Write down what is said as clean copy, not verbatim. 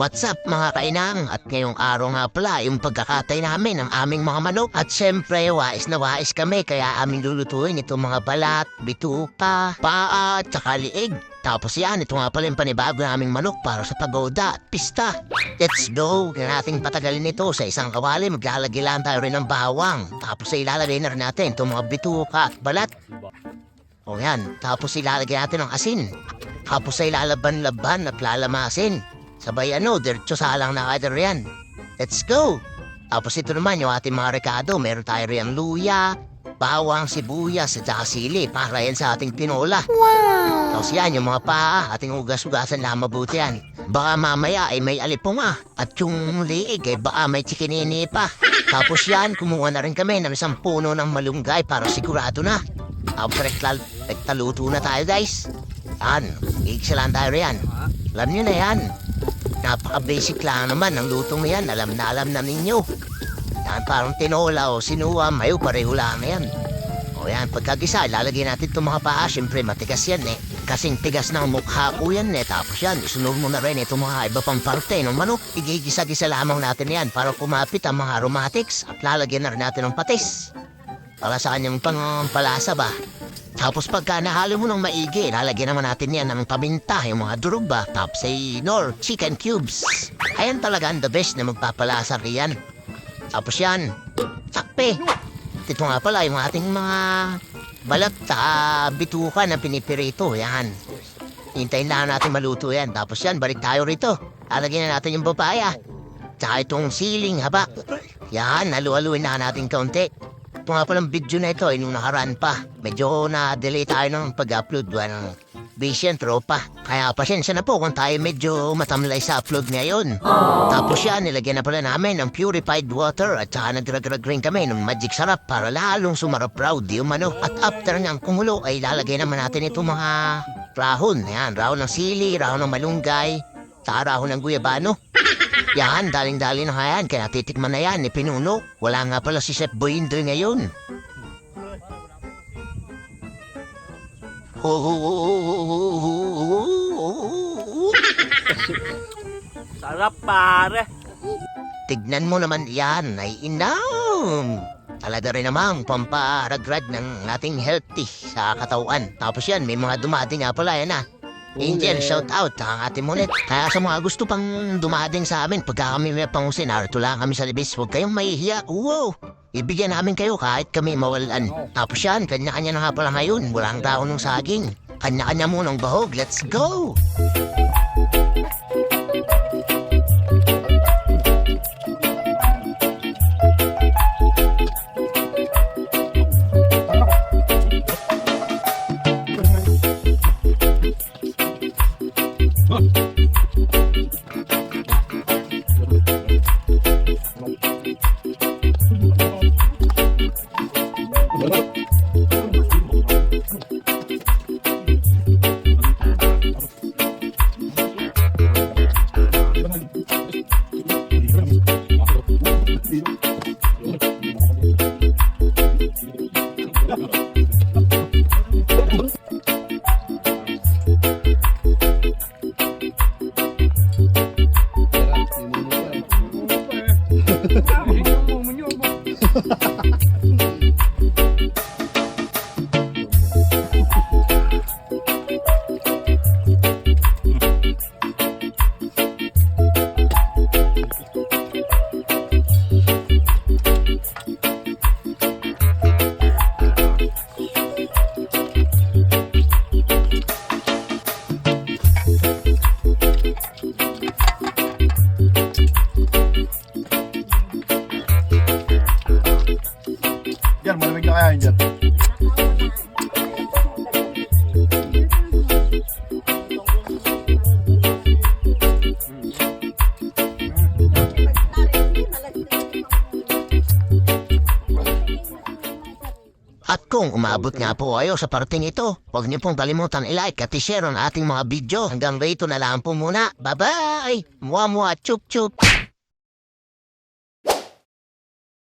What's up mga kainang? At ngayong araw nga pala yung pagkakatay namin ng aming mga manok. At syempre wais na wais kami kaya aming lulutuin itong mga balat, bituka, paa at saka liig. Tapos yan, ito nga pala yung panibago naming manok para sa pagoda at pista. Let's go! Kaya nating patagalin ito sa isang kawali, maglalagay lang tayo rin ng bawang. Tapos ay ilalagay na rin natin itong mga bituka at balat. O yan, tapos ilalagay natin ng asin. Tapos ay lalaban-laban at lalamasin. Sabay diretso salang na kader yan. Let's go! Tapos ito naman yung ating mga rekado. Meron tayo rin luya, bawang, sibuyas at saka sili para yan sa ating tinola. Wow! Tapos yan yung mga paa, ating ugas-ugasan na mabuti yan. Baka mamaya ay may alipong at yung liig ay baka may chikinini pa. Tapos yan, kumuha na rin kami ng isang puno ng malunggay para sigurado na. Tapos rektaluto na tayo guys. Yan, igsa lang tayo yan. Alam nyo na yan. Napaka-basic lang naman ng lutong yan. Alam na ninyo. Yan, parang tinola o sinuwa, mayo pareho lang na yan. O yan, pagkagisa, lalagyan natin itong mga paa. Siyempre, matigas yan Kasing tigas ng mukha ko yan Tapos yan, isunod mo na rin itong mga iba pang parte ng manok. Igigisa-gisa lamang natin yan para kumapit ang mga aromatics. At lalagyan na rin natin ng patis. Para sa kanyang pangpalasa ba? Tapos pagka nahalo mo ng maigi, lalagyan naman natin yan ng paminta, yung mga durog ba? Tapos ay chicken cubes. Ayan talaga ang the best na magpapalasa riyan. Tapos yan, takpe. Ito nga pala yung ating mga balat bituka na pinipirito. Yan. Hintayin lang natin maluto yan. Tapos yan, balik tayo rito. Lalagyan na natin yung papaya. Tsaka itong siling haba. Yan, halu-haluin na natin kaunti. Ito nga palang video na ito ay nung nakaraan pa. Medyo na-delay tayo ng pag-upload. Busy yan, tropa. Kaya pasensya na po kung tayo medyo matamlay sa upload ngayon. Tapos yan, nilagyan na pala namin ng purified water at saka nagrag-rag rin kami ng magic sarap para lalong sumarap proud yung manok. At after niyang kumulo ay lalagay naman natin itong mga rahon. Yan, rahon ng sili, rahon ng malunggay, saka rahon ng guyabano. Yan, daling-daling na yan. Kaya titikman na yan ni Pinuno. Wala nga pala si Chef Boyindoy ngayon. Sarap pare. Tignan mo naman yan, ay inam. Talaga rin namang pamparag-rag ng ating healthy sa katawan. Tapos yan, may mga dumating nga pala yan Angel, shout out ang ating mulit. Kaya sa mga gusto pang dumading sa amin, pagka kami may pangusin, narito lang kami sa libis. Huwag kayong mahihiya. Wow! Ibigyan namin kayo kahit kami mawalan. Tapos yan, kanya-kanya na nga pala ngayon. Walang tao ng saging. Kanya-kanya mo ng bahog. Let's go! Diyan, malamig na kaya yun dyan. At kung umabot nga po kayo sa parting ito, huwag niyo pong kalimutan i-like at i-share ang ating mga video. Hanggang rito na lang po muna. Bye-bye! Mua-mua, chup-chup!